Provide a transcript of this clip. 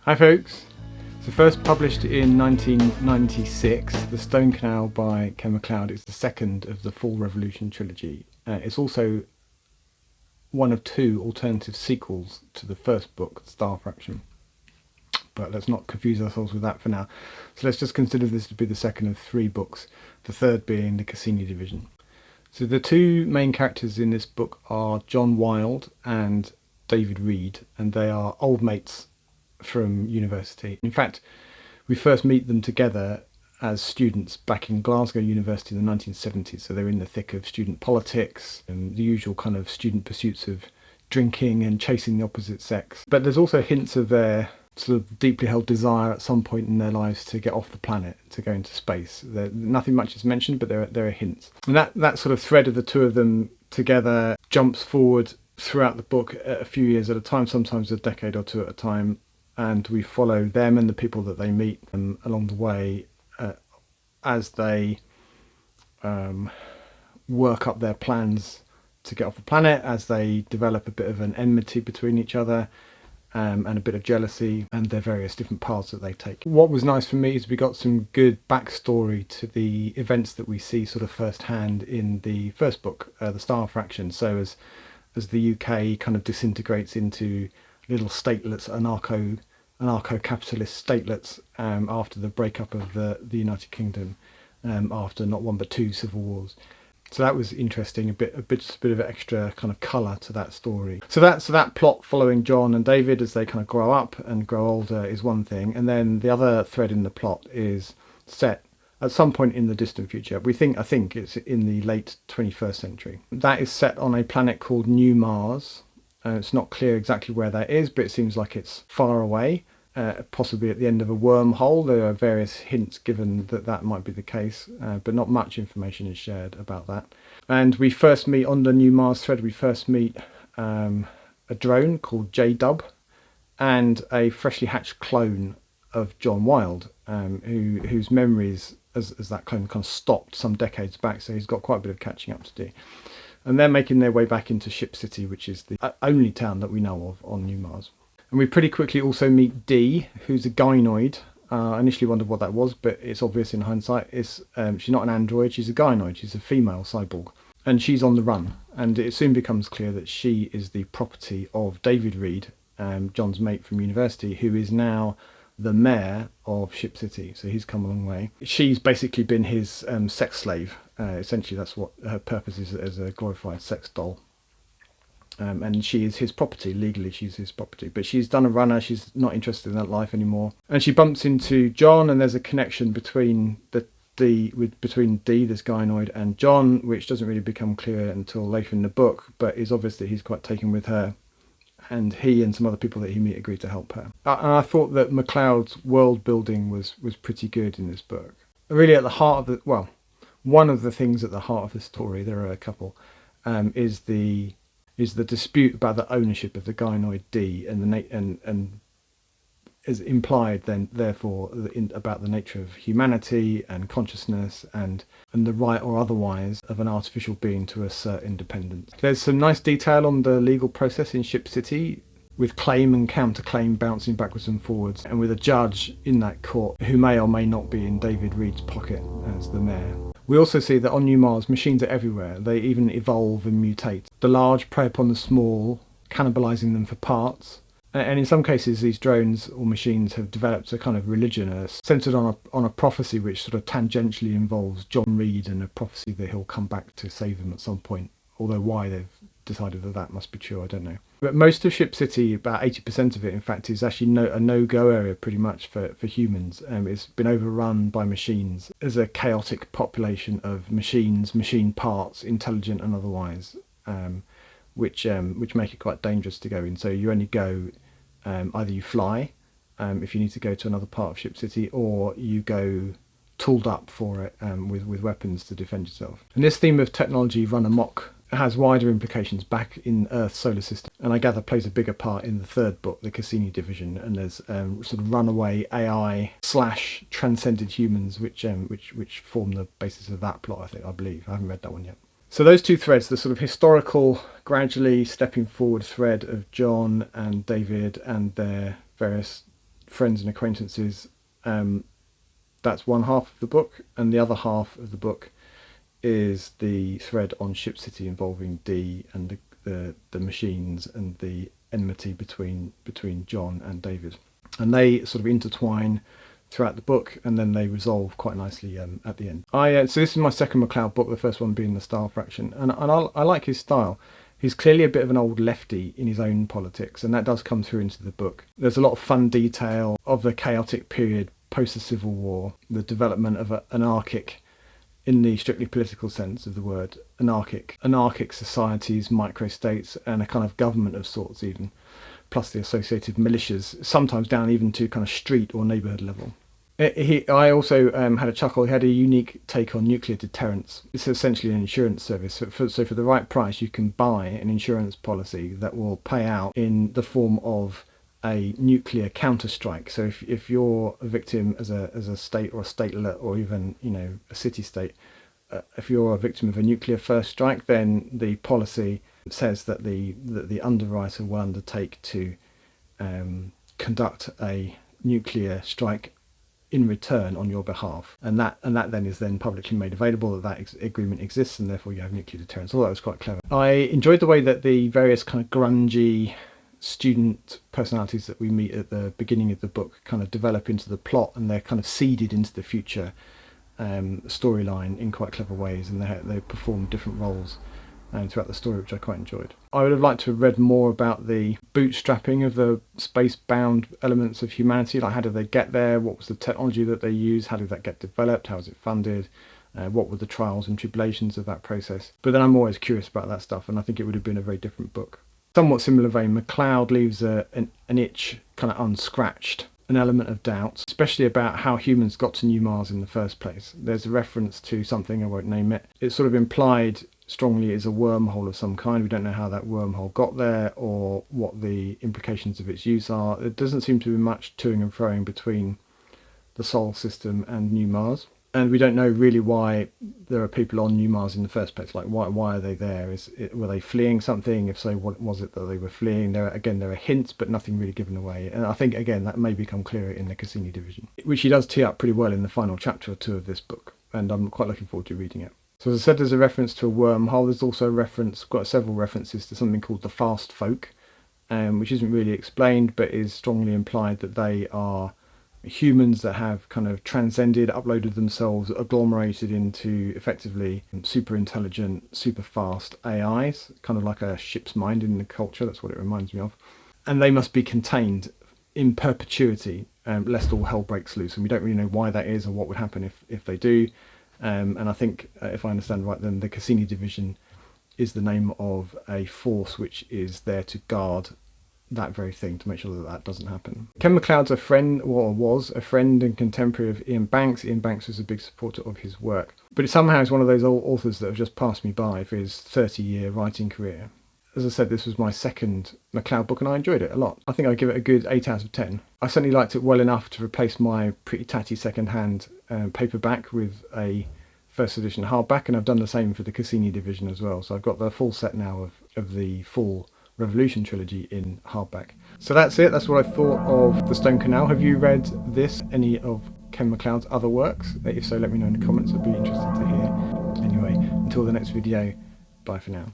Hi folks! So first published in 1996, The Stone Canal by Ken MacLeod is the second of the Fall Revolution trilogy. It's also one of two alternative sequels to the first book, Star Fraction. But let's not confuse ourselves with that for now. So let's just consider this to be the second of three books, the third being the Cassini division. So the two main characters in this book are John Wilde and David Reed, and they are old mates from university. In fact, we first meet them together as students back in Glasgow University in the 1970s. So they're in the thick of student politics and the usual kind of student pursuits of drinking and chasing the opposite sex. But there's also hints of their sort of deeply held desire at some point in their lives to get off the planet, to go into space. Nothing much is mentioned, but there are hints. And that sort of thread of the two of them together jumps forward throughout the book a few years at a time, sometimes a decade or two at a time. And we follow them and the people that they meet along the way as they work up their plans to get off the planet, as they develop a bit of an enmity between each other and a bit of jealousy, and their various different paths that they take. What was nice for me is we got some good backstory to the events that we see sort of firsthand in the first book, The Star Fraction. So as the UK kind of disintegrates into little statelets, anarcho-capitalist statelets after the breakup of the United Kingdom, after not one but two civil wars. So that was interesting, a bit of extra kind of colour to that story. So that plot following John and David as they kind of grow up and grow older is one thing, and then the other thread in the plot is set at some point in the distant future. I think it's in the late 21st century. That is set on a planet called New Mars. It's not clear exactly where that is, but it seems like it's far away, possibly at the end of a wormhole. There are various hints given that might be the case, but not much information is shared about that. And we first meet, on the New Mars thread, a drone called J-Dub and a freshly hatched clone of John Wilde, whose memories as that clone kind of stopped some decades back, so he's got quite a bit of catching up to do. And they're making their way back into Ship City, which is the only town that we know of on New Mars. And we pretty quickly also meet Dee, who's a gynoid. I initially wondered what that was, but it's obvious in hindsight. She's not an android, she's a gynoid. She's a female cyborg. And she's on the run. And it soon becomes clear that she is the property of David Reed, John's mate from university, who is now the mayor of Ship City. So he's come a long way. She's basically been his sex slave. Essentially, that's what her purpose is, as a glorified sex doll. And she is his property. Legally, she's his property. But she's done a runner. She's not interested in that life anymore. And she bumps into John, and there's a connection between Dee, this gynoid, and John, which doesn't really become clear until later in the book, but is obvious that he's quite taken with her. And he and some other people that he meet agree to help her. And I thought that MacLeod's world building was pretty good in this book. Really, at the heart of one of the things at the heart of the story, there are a couple, is the dispute about the ownership of the gynoid Dee, and is implied then therefore about the nature of humanity and consciousness and the right or otherwise of an artificial being to assert independence. There's some nice detail on the legal process in Ship City, with claim and counterclaim bouncing backwards and forwards, and with a judge in that court who may or may not be in David Reed's pocket as the mayor. We also see that on New Mars, machines are everywhere. They even evolve and mutate. The large prey upon the small, cannibalising them for parts. And in some cases, these drones or machines have developed a kind of religion centred on a prophecy which sort of tangentially involves John Reed, and a prophecy that he'll come back to save them at some point. Although why they've decided that must be true, I don't know. But most of Ship City, about 80% of it, in fact, is actually a no-go area pretty much for humans. It's been overrun by machines as a chaotic population of machines, machine parts, intelligent and otherwise, which make it quite dangerous to go in. So you only go, either you fly if you need to go to another part of Ship City, or you go tooled up for it with weapons to defend yourself. And this theme of technology run amok has wider implications back in Earth's solar system, and I gather plays a bigger part in the third book, the Cassini division. And there's sort of runaway AI / transcended humans, which form the basis of that plot. I believe I haven't read that one yet. So those two threads, the sort of historical, gradually stepping forward thread of John and David and their various friends and acquaintances. That's one half of the book, and the other half of the book is the thread on Ship City involving Dee and the machines and the enmity between John and David. And they sort of intertwine throughout the book, and then they resolve quite nicely at the end. So this is my second MacLeod book, the first one being The Style Fraction, and I like his style. He's clearly a bit of an old lefty in his own politics, and that does come through into the book. There's a lot of fun detail of the chaotic period post the Civil War, the development of an anarchic, in the strictly political sense of the word, anarchic societies, microstates, and a kind of government of sorts even, plus the associated militias, sometimes down even to kind of street or neighbourhood level. I also had a chuckle. He had a unique take on nuclear deterrence. It's essentially an insurance service. So for the right price, you can buy an insurance policy that will pay out in the form of a nuclear counterstrike. So if you're a victim as a state or a statelet or even a city-state, if you're a victim of a nuclear first strike, then the policy says that the underwriter will undertake to conduct a nuclear strike in return on your behalf, and that then is then publicly made available that agreement exists, and therefore you have nuclear deterrence. Although that was quite clever. I enjoyed the way that the various kind of grungy student personalities that we meet at the beginning of the book kind of develop into the plot, and they're kind of seeded into the future storyline in quite clever ways, and they perform different roles throughout the story, which I quite enjoyed. I would have liked to have read more about the bootstrapping of the space-bound elements of humanity. Like, how did they get there? What was the technology that they used? How did that get developed? How was it funded? What were the trials and tribulations of that process? But then I'm always curious about that stuff, and I think it would have been a very different book. Somewhat similar vein, MacLeod leaves an itch kind of unscratched, an element of doubt, especially about how humans got to New Mars in the first place. There's a reference to something, I won't name it. It's sort of implied strongly is a wormhole of some kind. We don't know how that wormhole got there or what the implications of its use are. It doesn't seem to be much toing and froing between the Sol system and New Mars. And we don't know really why there are people on New Mars in the first place. Like, why are they there? Were they fleeing something? If so, what was it that they were fleeing? There are hints, but nothing really given away. And I think, again, that may become clearer in the Cassini division, which he does tee up pretty well in the final chapter or two of this book. And I'm quite looking forward to reading it. So as I said, there's a reference to a wormhole. There's also got several references to something called the fast folk, which isn't really explained, but is strongly implied that they are humans that have kind of transcended, uploaded themselves, agglomerated into effectively super intelligent, super fast AIs, kind of like a ship's mind in the culture. That's what it reminds me of. And they must be contained in perpetuity, lest all hell breaks loose. And we don't really know why that is or what would happen if they do. And I think, if I understand right, then the Cassini division is the name of a force which is there to guard that very thing, to make sure that doesn't happen. Ken MacLeod's a friend, or was a friend and contemporary of Ian Banks. Ian Banks was a big supporter of his work. But it somehow is one of those old authors that have just passed me by for his 30-year writing career. As I said, this was my second MacLeod book, and I enjoyed it a lot. I think I'd give it a good 8 out of 10. I certainly liked it well enough to replace my pretty tatty second-hand paperback with a first edition hardback, and I've done the same for the Cassini division as well. So I've got the full set now of the full Revolution trilogy in hardback. So that's it. That's what I thought of The Stone Canal. Have you read this, any of Ken MacLeod's other works? If so, let me know in the comments. I'd be interested to hear. Anyway, until the next video, bye for now.